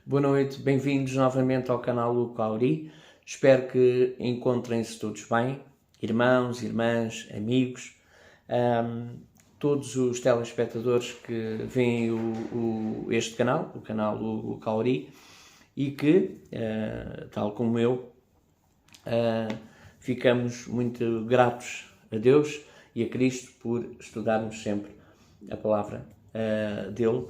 Boa noite, bem-vindos novamente ao canal Luca Auri. Espero que encontrem-se todos bem, irmãos, irmãs, amigos, todos os telespectadores que veem este canal, o canal Luca Auri, e que, tal como eu, ficamos muito gratos a Deus e a Cristo por estudarmos sempre a palavra dele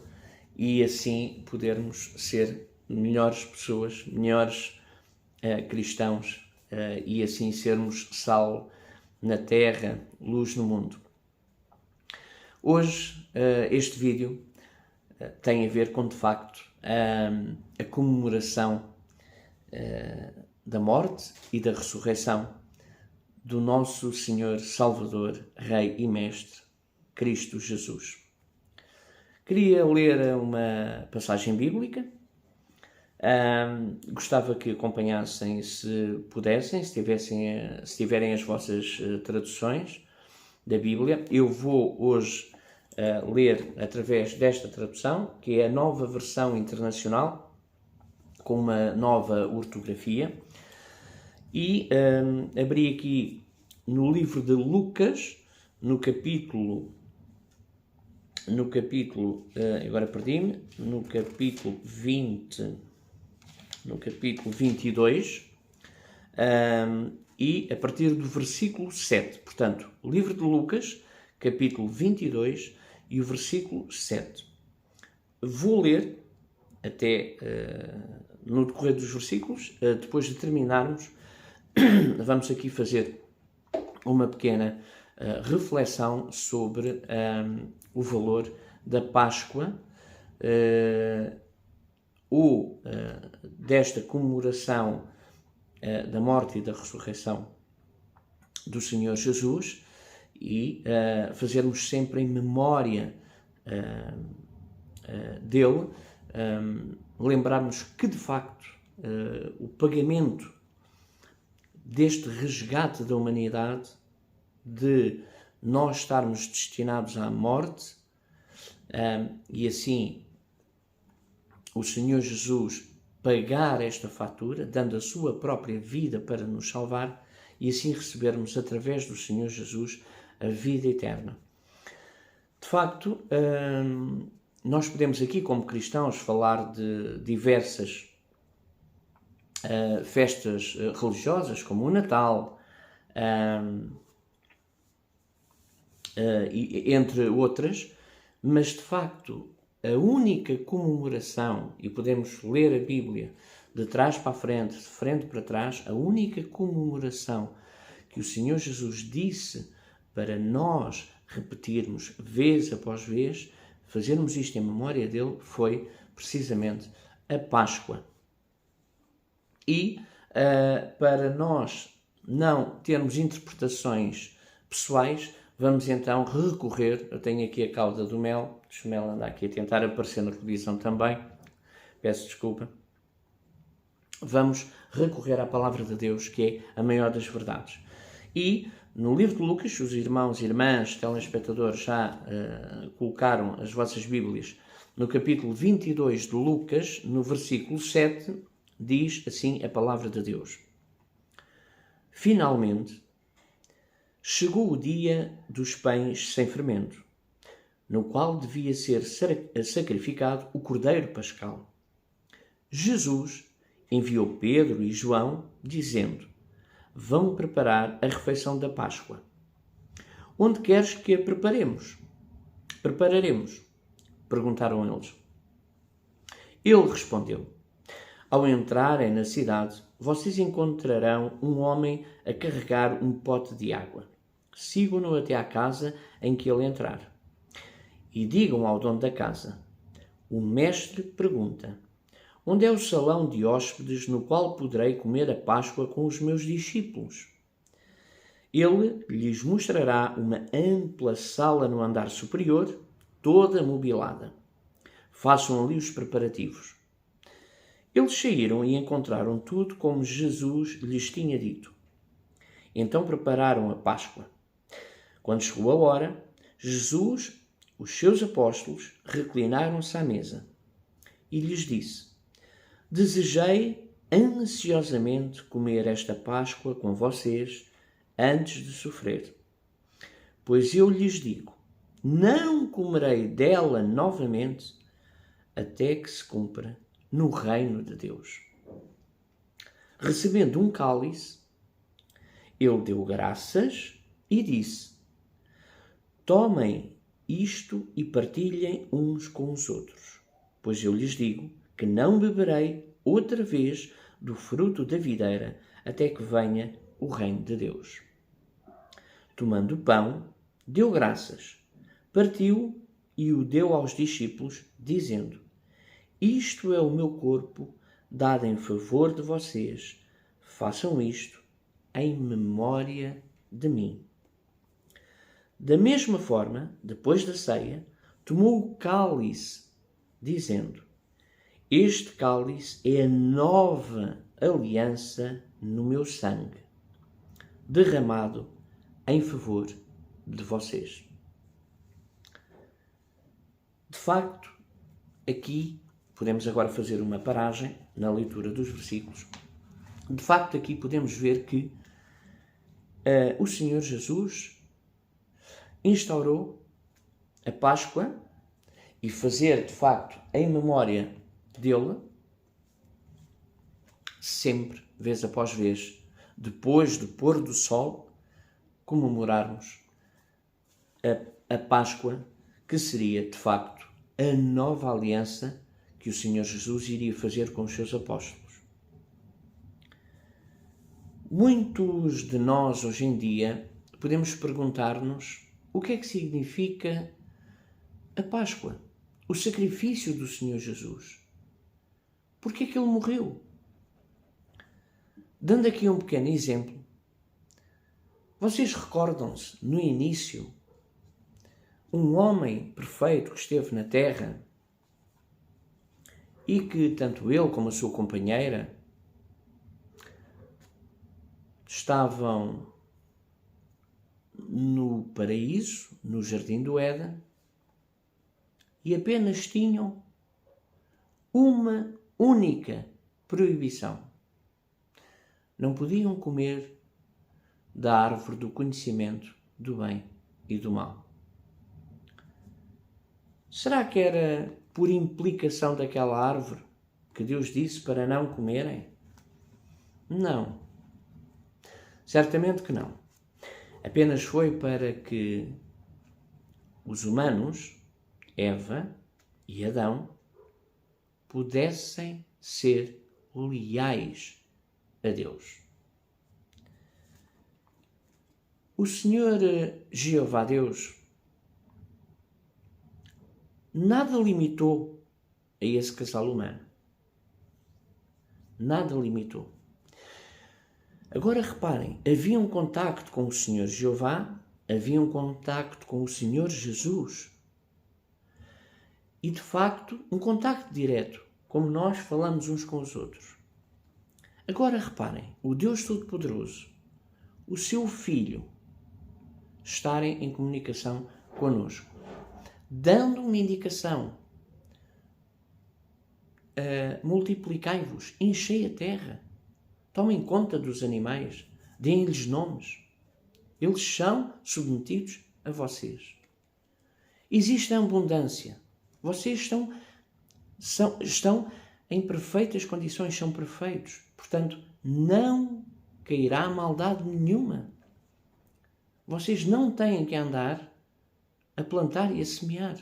e assim podermos ser melhores pessoas, melhores cristãos e assim sermos sal na terra, luz no mundo. Hoje este vídeo tem a ver com, de facto, a comemoração da morte e da ressurreição do nosso Senhor Salvador, Rei e Mestre, Cristo Jesus. Queria ler uma passagem bíblica. Gostava que acompanhassem, se pudessem, se tiverem as vossas traduções da Bíblia. Eu vou hoje ler através desta tradução, que é a Nova Versão Internacional, com uma nova ortografia. E abri aqui no livro de Lucas, no capítulo agora perdi-me, no capítulo 22, e a partir do versículo 7. Portanto, o livro de Lucas, capítulo 22 e o versículo 7. Vou ler até no decorrer dos versículos, depois de terminarmos, vamos aqui fazer uma pequena reflexão sobre o valor da Páscoa ou desta comemoração da morte e da ressurreição do Senhor Jesus e fazermos sempre em memória dele, lembrarmos que de facto o pagamento deste resgate da humanidade, de nós estarmos destinados à morte, e assim o Senhor Jesus pagar esta fatura, dando a sua própria vida para nos salvar, e assim recebermos através do Senhor Jesus a vida eterna. De facto, nós podemos aqui como cristãos falar de diversas festas religiosas, como o Natal, entre outras, mas de facto a única comemoração, e podemos ler a Bíblia de trás para a frente, de frente para trás, a única comemoração que o Senhor Jesus disse para nós repetirmos vez após vez, fazermos isto em memória dele, foi precisamente a Páscoa. E para nós não termos interpretações pessoais, vamos então recorrer, eu tenho aqui a cauda do mel, deixa o mel andar aqui a tentar aparecer na televisão também, peço desculpa. Vamos recorrer à palavra de Deus, que é a maior das verdades. E no livro de Lucas, os irmãos e irmãs, telespectadores, já colocaram as vossas Bíblias no capítulo 22 de Lucas, no versículo 7, diz assim a palavra de Deus. Finalmente, chegou o dia dos pães sem fermento, no qual devia ser sacrificado o cordeiro pascal. Jesus enviou Pedro e João, dizendo: vão preparar a refeição da Páscoa. Onde queres que a preparemos? Prepararemos, perguntaram eles. Ele respondeu: ao entrarem na cidade, vocês encontrarão um homem a carregar um pote de água. Sigam-no até à casa em que ele entrar. E digam ao dono da casa: o mestre pergunta: onde é o salão de hóspedes no qual poderei comer a Páscoa com os meus discípulos? Ele lhes mostrará uma ampla sala no andar superior, toda mobilada. Façam ali os preparativos. Eles saíram e encontraram tudo como Jesus lhes tinha dito. Então prepararam a Páscoa. Quando chegou a hora, Jesus, os seus apóstolos, reclinaram-se à mesa e lhes disse: desejei ansiosamente comer esta Páscoa com vocês antes de sofrer. Pois eu lhes digo, não comerei dela novamente até que se cumpra no reino de Deus. Recebendo um cálice, ele deu graças e disse, tomem isto e partilhem uns com os outros, pois eu lhes digo que não beberei outra vez do fruto da videira até que venha o reino de Deus. Tomando o pão, deu graças, partiu e o deu aos discípulos, dizendo, isto é o meu corpo, dado em favor de vocês. Façam isto em memória de mim. Da mesma forma, depois da ceia, tomou o cálice, dizendo, este cálice é a nova aliança no meu sangue, derramado em favor de vocês. De facto, aqui podemos agora fazer uma paragem na leitura dos versículos. De facto, aqui podemos ver que o Senhor Jesus instaurou a Páscoa e fazer, de facto, em memória dele, sempre, vez após vez, depois do pôr do sol, comemorarmos a Páscoa, que seria, de facto, a nova aliança que o Senhor Jesus iria fazer com os seus apóstolos. Muitos de nós, hoje em dia, podemos perguntar-nos o que é que significa a Páscoa, o sacrifício do Senhor Jesus. Por que é que ele morreu? Dando aqui um pequeno exemplo, vocês recordam-se, no início, um homem perfeito que esteve na terra e que tanto ele como a sua companheira estavam no paraíso, no jardim do Éden, e apenas tinham uma única proibição. Não podiam comer da árvore do conhecimento do bem e do mal. Será que era por implicação daquela árvore que Deus disse para não comerem? Não. Certamente que não. Apenas foi para que os humanos, Eva e Adão, pudessem ser leais a Deus. O Senhor Jeová Deus nada limitou a esse casal humano. Nada limitou. Agora reparem, havia um contacto com o Senhor Jeová, havia um contacto com o Senhor Jesus. E de facto, um contacto direto, como nós falamos uns com os outros. Agora reparem, o Deus Todo-Poderoso, o seu Filho, estarem em comunicação connosco, dando uma indicação: multiplicai-vos, enchei a terra, tomem conta dos animais, deem-lhes nomes, eles são submetidos a vocês. Existe a abundância, vocês estão em perfeitas condições, são perfeitos, portanto não cairá maldade nenhuma. Vocês não têm que andar a plantar e a semear.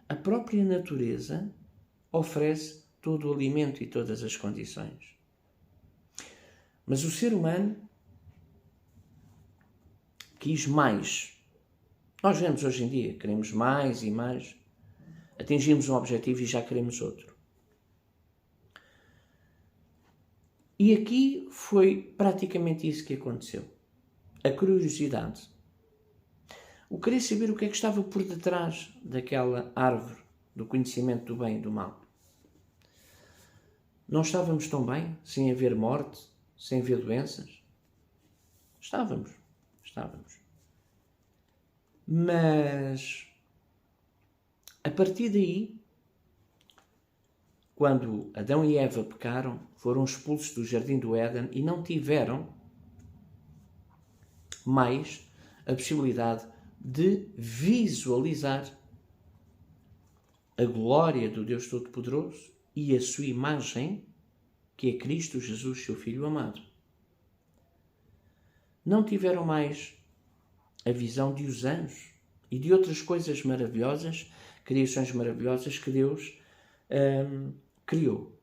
A própria natureza oferece todo o alimento e todas as condições. Mas o ser humano quis mais. Nós vemos hoje em dia, queremos mais e mais. Atingimos um objetivo e já queremos outro. E aqui foi praticamente isso que aconteceu. A curiosidade. O querer saber o que é que estava por detrás daquela árvore do conhecimento do bem e do mal. Não estávamos tão bem, sem haver morte, sem haver doenças? Estávamos. Mas, a partir daí, quando Adão e Eva pecaram, foram expulsos do jardim do Éden e não tiveram mais a possibilidade de visualizar a glória do Deus Todo-Poderoso e a sua imagem, que é Cristo Jesus, seu Filho amado. Não tiveram mais a visão de os anjos e de outras coisas maravilhosas, criações maravilhosas que Deus criou.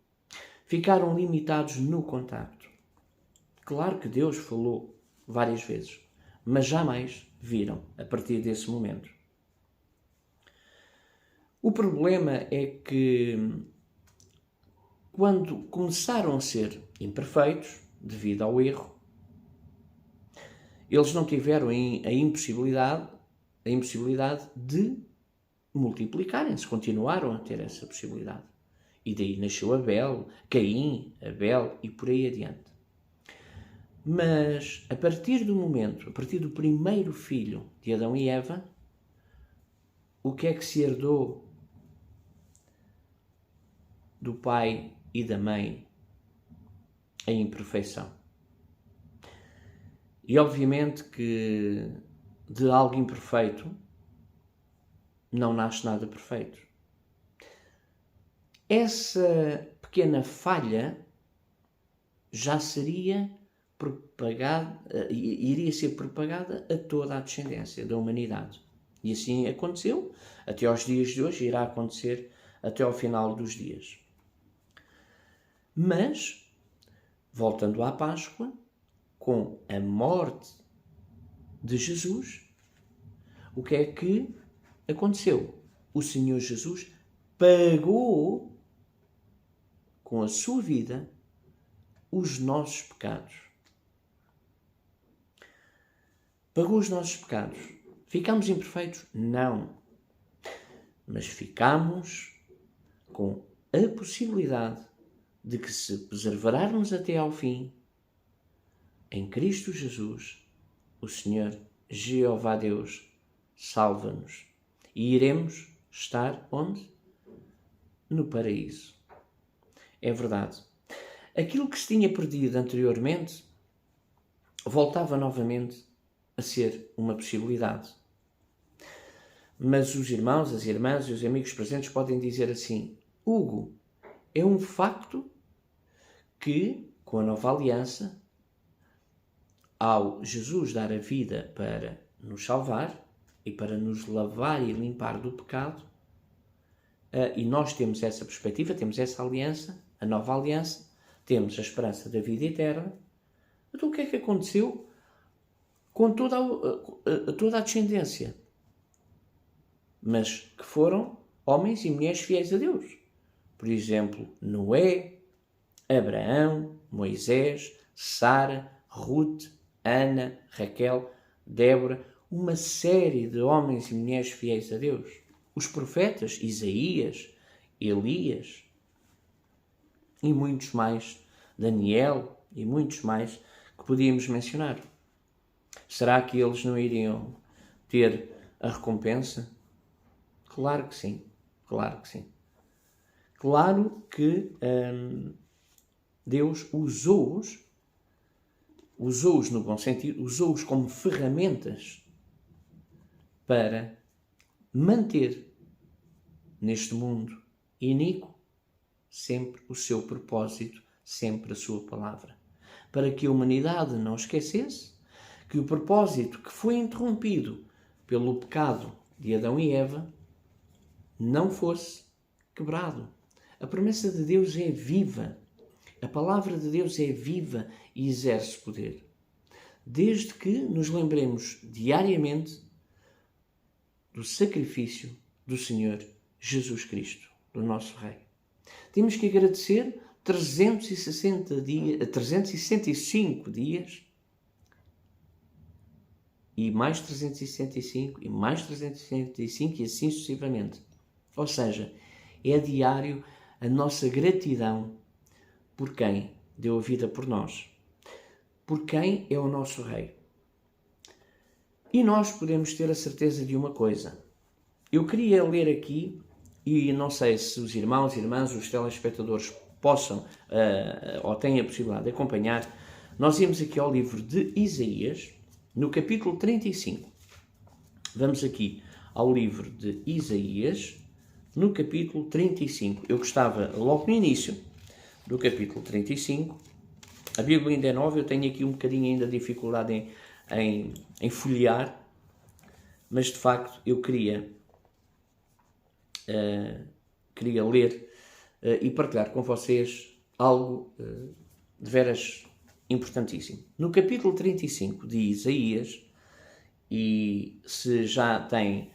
Ficaram limitados no contacto. Claro que Deus falou várias vezes, mas jamais viram a partir desse momento. O problema é que, quando começaram a ser imperfeitos, devido ao erro, eles não tiveram a impossibilidade de multiplicarem-se, continuaram a ter essa possibilidade. E daí nasceu Abel, Caim, Abel e por aí adiante. Mas, a partir do primeiro filho de Adão e Eva, o que é que se herdou do pai e da mãe? A imperfeição. E obviamente que de algo imperfeito não nasce nada perfeito. Essa pequena falha já seria iria ser propagada a toda a descendência da humanidade. E assim aconteceu até aos dias de hoje, irá acontecer até ao final dos dias. Mas, voltando à Páscoa, com a morte de Jesus, o que é que aconteceu? O Senhor Jesus pagou com a sua vida os nossos pecados. Pagou os nossos pecados. Ficamos imperfeitos? Não. Mas ficamos com a possibilidade de que, se perseverarmos até ao fim, em Cristo Jesus, o Senhor Jeová Deus salva-nos. E iremos estar onde? No paraíso. É verdade. Aquilo que se tinha perdido anteriormente voltava novamente a ser uma possibilidade. Mas os irmãos, as irmãs e os amigos presentes podem dizer assim: Hugo, é um facto que, com a nova aliança, ao Jesus dar a vida para nos salvar e para nos lavar e limpar do pecado, e nós temos essa perspectiva, temos essa aliança, a nova aliança, temos a esperança da vida eterna. Então o que é que aconteceu com toda a descendência? Mas que foram homens e mulheres fiéis a Deus. Por exemplo, Noé, Abraão, Moisés, Sara, Ruth, Ana, Raquel, Débora, uma série de homens e mulheres fiéis a Deus. Os profetas, Isaías, Elias e muitos mais, Daniel e muitos mais que podíamos mencionar. Será que eles não iriam ter a recompensa? Claro que sim, claro que sim. Claro que Deus usou-os no bom sentido, usou-os como ferramentas para manter neste mundo iníquo sempre o seu propósito, sempre a sua palavra. Para que a humanidade não esquecesse que o propósito que foi interrompido pelo pecado de Adão e Eva não fosse quebrado. A promessa de Deus é viva. A palavra de Deus é viva e exerce poder. Desde que nos lembremos diariamente do sacrifício do Senhor Jesus Cristo, do nosso Rei. Temos que agradecer 365 dias e mais 365 e mais 365 e assim sucessivamente. Ou seja, é diário a nossa gratidão por quem deu a vida por nós, por quem é o nosso Rei. E nós podemos ter a certeza de uma coisa. Eu queria ler aqui e não sei se os irmãos e irmãs, os telespectadores possam ou têm a possibilidade de acompanhar. Nós íamos aqui ao livro de Isaías, no capítulo 35. Vamos aqui ao livro de Isaías, no capítulo 35. Eu gostava, logo no início do capítulo 35, a Bíblia ainda é nova, eu tenho aqui um bocadinho ainda de dificuldade em folhear, mas de facto eu queria ler e partilhar com vocês algo de veras importantíssimo. No capítulo 35 de Isaías, e se já tem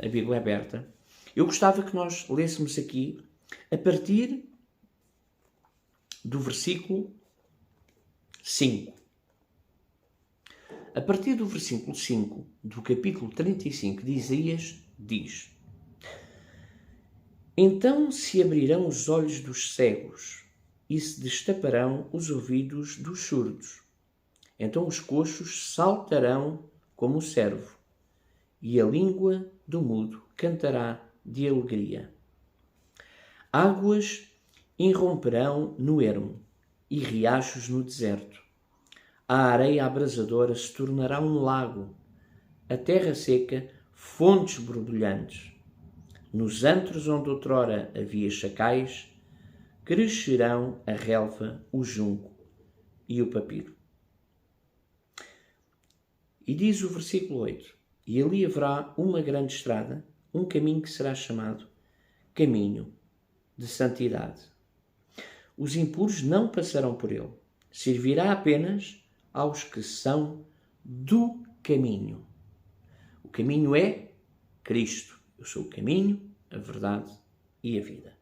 a Bíblia aberta, eu gostava que nós lêssemos aqui a partir do versículo 5. A partir do versículo 5 do capítulo 35 de Isaías, diz: Então se abrirão os olhos dos cegos e se destaparão os ouvidos dos surdos. Então os coxos saltarão como o cervo, e a língua do mudo cantará de alegria. Águas irromperão no ermo, e riachos no deserto. A areia abrasadora se tornará um lago, a terra seca, fontes borbulhantes. Nos antros onde outrora havia chacais, crescerão a relva, o junco e o papiro. E diz o versículo 8, e ali haverá uma grande estrada, um caminho que será chamado caminho de santidade. Os impuros não passarão por ele. Servirá apenas aos que são do caminho. O caminho é Cristo. Eu sou o caminho, a verdade e a vida.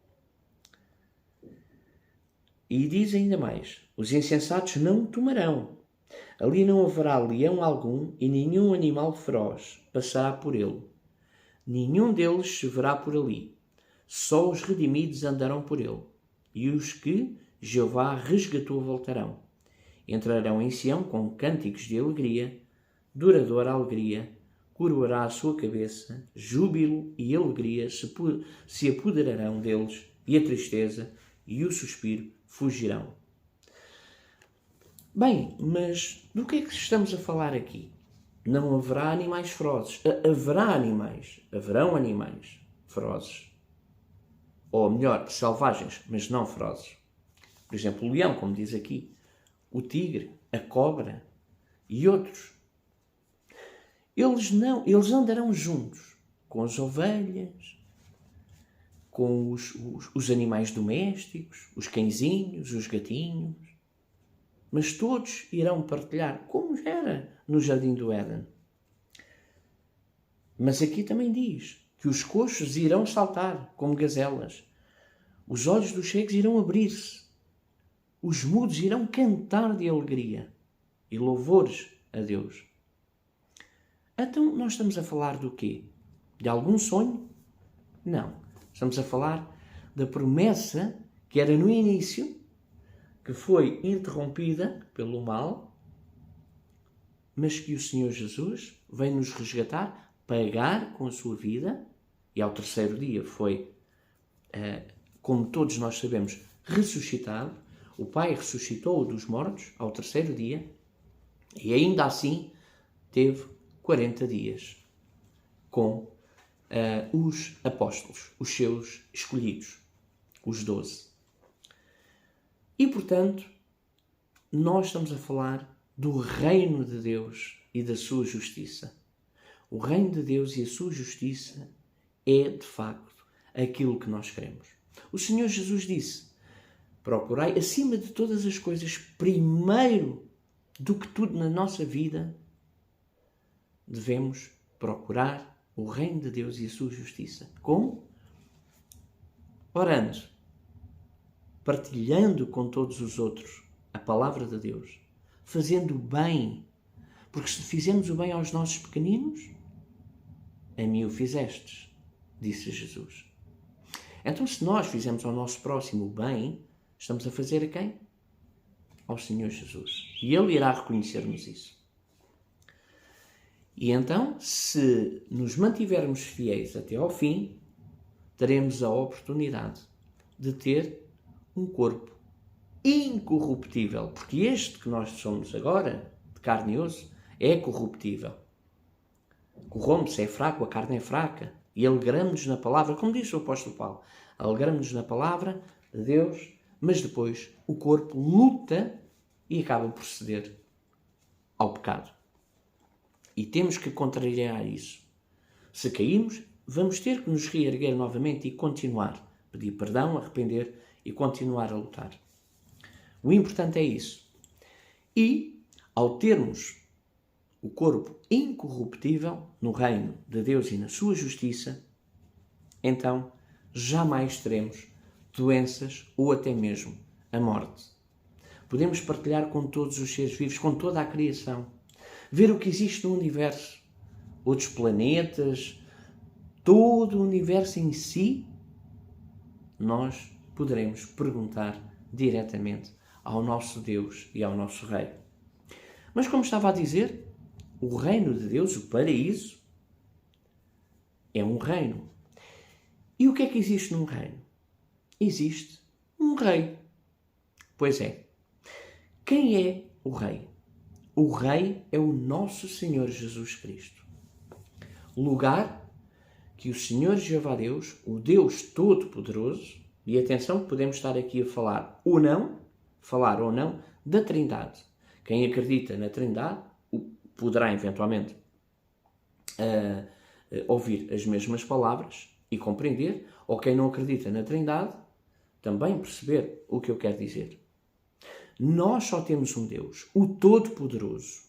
E diz ainda mais, os insensatos não tomarão. Ali não haverá leão algum e nenhum animal feroz passará por ele. Nenhum deles se verá por ali. Só os redimidos andarão por ele. E os que Jeová resgatou voltarão. Entrarão em Sião com cânticos de alegria, duradoura alegria, coroará a sua cabeça, júbilo e alegria se apoderarão deles, e a tristeza e o suspiro fugirão. Bem, mas do que é que estamos a falar aqui? Não haverá animais ferozes. Haverão animais ferozes. Ou melhor, selvagens, mas não ferozes. Por exemplo, o leão, como diz aqui, o tigre, a cobra e outros. Eles andarão juntos com as ovelhas, com os animais domésticos, os cãezinhos, os gatinhos. Mas todos irão partilhar, como era no Jardim do Éden. Mas aqui também diz que os coxos irão saltar como gazelas. Os olhos dos cegos irão abrir-se. Os mudos irão cantar de alegria e louvores a Deus. Então, nós estamos a falar do quê? De algum sonho? Não. Estamos a falar da promessa que era no início, que foi interrompida pelo mal, mas que o Senhor Jesus veio nos resgatar, pagar com a sua vida, e ao terceiro dia foi, como todos nós sabemos, ressuscitado. O Pai ressuscitou-o dos mortos ao terceiro dia, e ainda assim teve 40 dias com os apóstolos, os seus escolhidos, os 12. E, portanto, nós estamos a falar do reino de Deus e da sua justiça. O reino de Deus e a sua justiça é, de facto, aquilo que nós queremos. O Senhor Jesus disse: procurai, acima de todas as coisas, primeiro do que tudo na nossa vida, devemos procurar o reino de Deus e a sua justiça. Como? Orando, partilhando com todos os outros a palavra de Deus, fazendo o bem, porque se fizermos o bem aos nossos pequeninos, a mim o fizestes, disse Jesus. Então, se nós fizermos ao nosso próximo o bem, estamos a fazer a quem? Ao Senhor Jesus. E Ele irá reconhecer-nos isso. E então, se nos mantivermos fiéis até ao fim, teremos a oportunidade de ter um corpo incorruptível, porque este que nós somos agora, de carne e osso, é corruptível. Corrompe-se, é fraco, a carne é fraca. E alegramos-nos na palavra, como disse o apóstolo Paulo, alegramos-nos na palavra de Deus, mas depois o corpo luta e acaba por ceder ao pecado. E temos que contrariar isso. Se caímos, vamos ter que nos reerguer novamente e continuar. Pedir perdão, arrepender e continuar a lutar. O importante é isso. E, ao termos o corpo incorruptível no reino de Deus e na sua justiça, então jamais teremos doenças ou até mesmo a morte. Podemos partilhar com todos os seres vivos, com toda a criação, ver o que existe no universo, outros planetas, todo o universo em si. Nós poderemos perguntar diretamente ao nosso Deus e ao nosso Rei. Mas como estava a dizer, o reino de Deus, o paraíso, é um reino. E o que é que existe num reino? Existe um rei. Pois é. Quem é o rei? O rei é o nosso Senhor Jesus Cristo. Lugar que o Senhor Jeová Deus, o Deus Todo-Poderoso, e atenção, podemos estar aqui a falar ou não, da Trindade. Quem acredita na Trindade poderá eventualmente ouvir as mesmas palavras e compreender, ou quem não acredita na Trindade, também perceber o que eu quero dizer. Nós só temos um Deus, o Todo-Poderoso,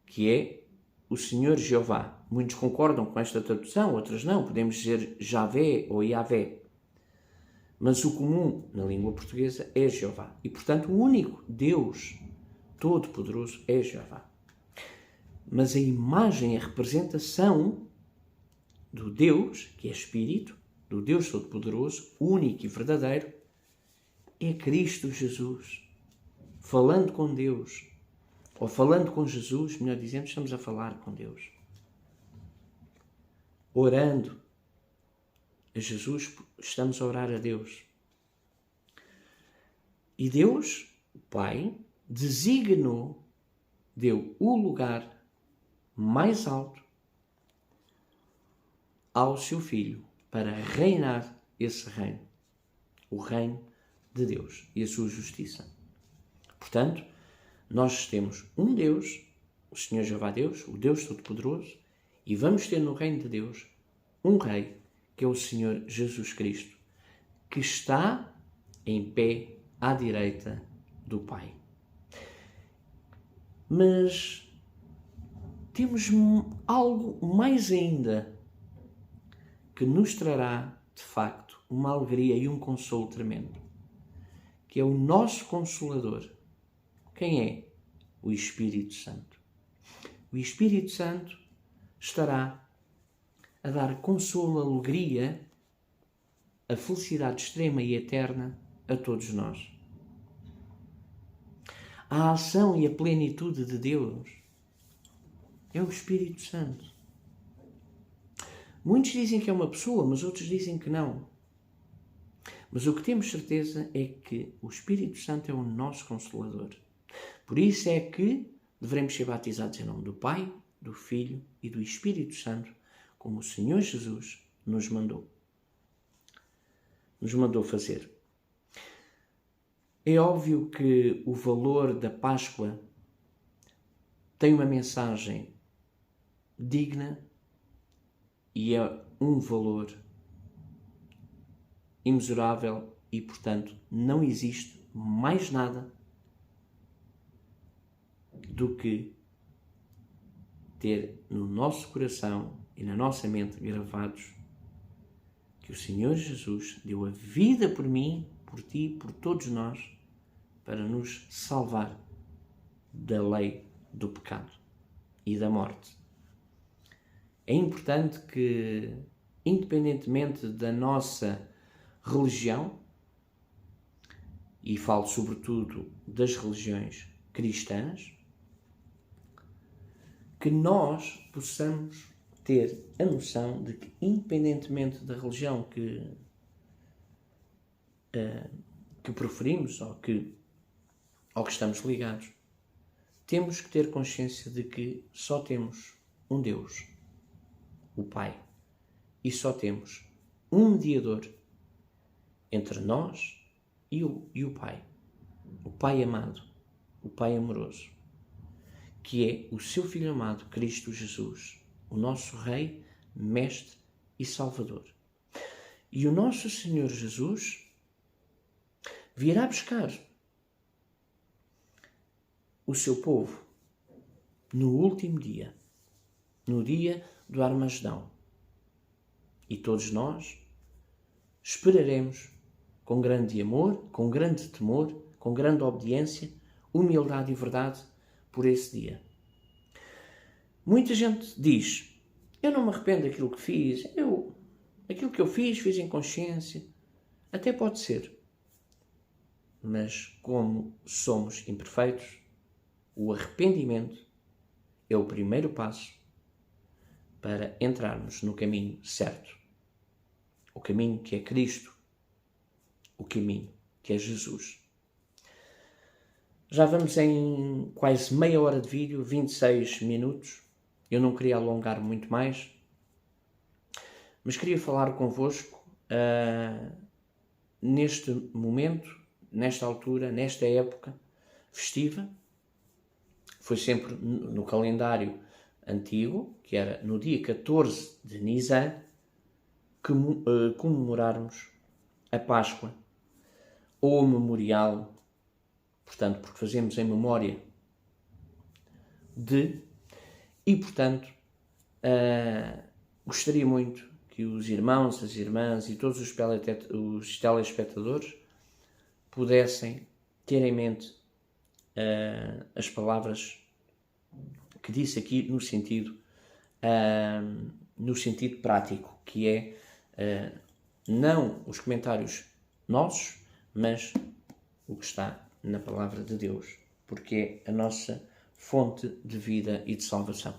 que é o Senhor Jeová. Muitos concordam com esta tradução, outros não. Podemos dizer Javé ou Yahvé. Mas o comum na língua portuguesa é Jeová. E, portanto, o único Deus Todo-Poderoso é Jeová. Mas a imagem, a representação do Deus, que é Espírito, do Deus Todo-Poderoso, único e verdadeiro, é Cristo Jesus. Falando com Deus, ou falando com Jesus, melhor dizendo, estamos a falar com Deus. Orando a Jesus, estamos a orar a Deus. E Deus, o Pai, designou, deu o lugar mais alto ao seu Filho para reinar esse reino, o reino de Deus e a sua justiça. Portanto, nós temos um Deus, o Senhor Jeová Deus, o Deus Todo-Poderoso, e vamos ter no reino de Deus um Rei, que é o Senhor Jesus Cristo, que está em pé à direita do Pai. Mas temos algo mais ainda que nos trará, de facto, uma alegria e um consolo tremendo, que é o nosso Consolador. Quem é? O Espírito Santo. O Espírito Santo estará a dar consolo, alegria, a felicidade extrema e eterna a todos nós. A ação e a plenitude de Deus é o Espírito Santo. Muitos dizem que é uma pessoa, mas outros dizem que não. Mas o que temos certeza é que o Espírito Santo é o nosso Consolador. Por isso é que devemos ser batizados em nome do Pai, do Filho e do Espírito Santo, como o Senhor Jesus nos mandou fazer. É óbvio que o valor da Páscoa tem uma mensagem digna e é um valor imensurável e, portanto, não existe mais nada do que ter no nosso coração e na nossa mente gravados que o Senhor Jesus deu a vida por mim, por ti, por todos nós, para nos salvar da lei do pecado e da morte. É importante que, independentemente da nossa religião, e falo sobretudo das religiões cristãs, que nós possamos ter a noção de que, independentemente da religião que preferimos ou que estamos ligados, temos que ter consciência de que só temos um Deus, o Pai, e só temos um mediador entre nós e o Pai amado, o Pai amoroso, que é o seu Filho amado, Cristo Jesus, o nosso Rei, Mestre e Salvador. E o nosso Senhor Jesus virá buscar o seu povo no último dia, no dia do Armagedão. E todos nós esperaremos com grande amor, com grande temor, com grande obediência, humildade e verdade por esse dia. Muita gente diz: eu não me arrependo daquilo que fiz, aquilo que eu fiz em consciência. Até pode ser. Mas como somos imperfeitos, o arrependimento é o primeiro passo para entrarmos no caminho certo. O caminho que é Cristo, o caminho que é Jesus. Já vamos em quase meia hora de vídeo, 26 minutos. Eu não queria alongar muito mais, mas queria falar convosco neste momento, nesta altura, nesta época festiva. Foi sempre no calendário antigo, que era no dia 14 de Nisan, que comemorarmos a Páscoa, ou o memorial, portanto, porque fazemos em memória de, e portanto, gostaria muito que os irmãos, as irmãs e todos os telespectadores pudessem ter em mente as palavras que disse aqui no sentido prático, que é não os comentários nossos, mas o que está na palavra de Deus, porque é a nossa fonte de vida e de salvação.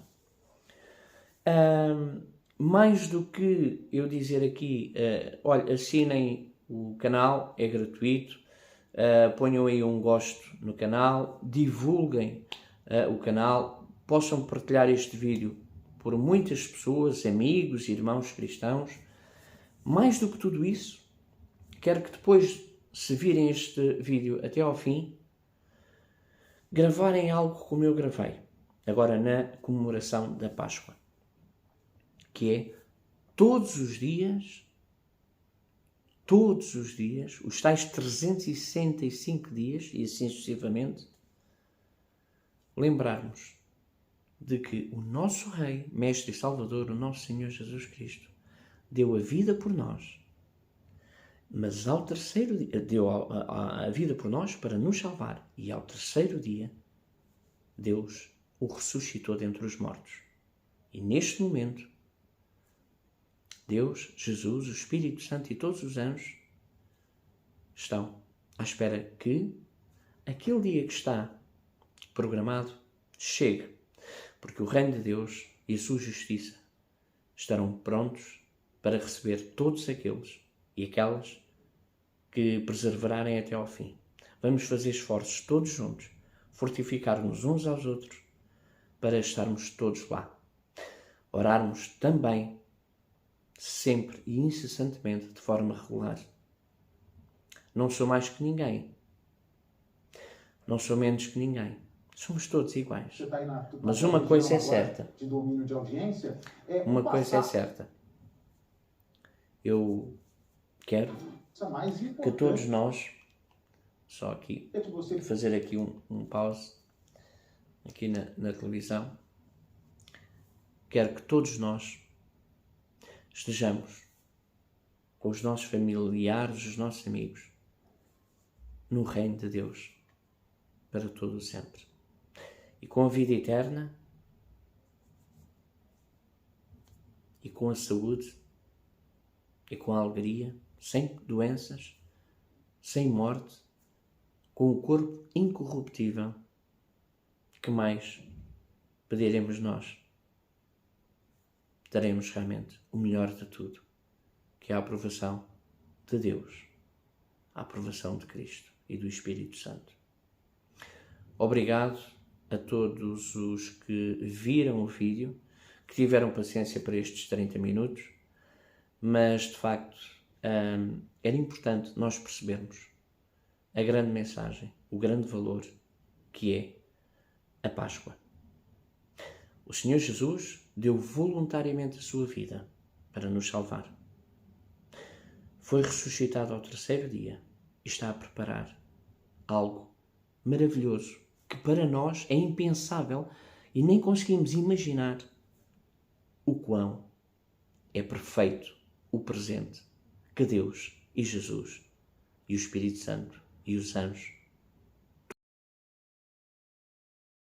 Mais do que eu dizer aqui, olha, assinem o canal, é gratuito, ponham aí um gosto no canal, divulguem o canal, possam partilhar este vídeo por muitas pessoas, amigos, irmãos cristãos. Mais do que tudo isso, quero que depois, se virem este vídeo até ao fim, gravarem algo como eu gravei, agora na comemoração da Páscoa, que é todos os dias, os tais 365 dias, e assim sucessivamente, lembrarmos de que o nosso Rei, Mestre e Salvador, o nosso Senhor Jesus Cristo, deu a vida por nós, mas ao terceiro dia, deu a vida por nós para nos salvar, e ao terceiro dia, Deus o ressuscitou dentre os mortos. E neste momento, Deus, Jesus, o Espírito Santo e todos os anjos estão à espera que aquele dia que está programado chegue, porque o reino de Deus e a sua justiça estarão prontos para receber todos aqueles e aquelas que perseverarem até ao fim. Vamos fazer esforços todos juntos, fortificar-nos uns aos outros para estarmos todos lá. Orarmos também sempre e incessantemente, de forma regular. Não sou mais que ninguém. Não sou menos que ninguém. Somos todos iguais. Mas uma coisa é certa. Uma coisa é certa. Eu quero que todos nós, só aqui, fazer aqui um pause, aqui na televisão, quero que todos nós estejamos com os nossos familiares, os nossos amigos, no reino de Deus, para todo o sempre. E com a vida eterna, e com a saúde, e com a alegria, sem doenças, sem morte, com o corpo incorruptível, que mais pediremos nós? teremos realmente o melhor de tudo, que é a aprovação de Deus, a aprovação de Cristo e do Espírito Santo. Obrigado a todos os que viram o vídeo, que tiveram paciência para estes 30 minutos, mas de facto era importante nós percebermos a grande mensagem, o grande valor que é a Páscoa. O Senhor Jesus deu voluntariamente a sua vida para nos salvar. Foi ressuscitado ao terceiro dia e está a preparar algo maravilhoso que para nós é impensável e nem conseguimos imaginar o quão é perfeito o presente que Deus e Jesus e o Espírito Santo e os anjos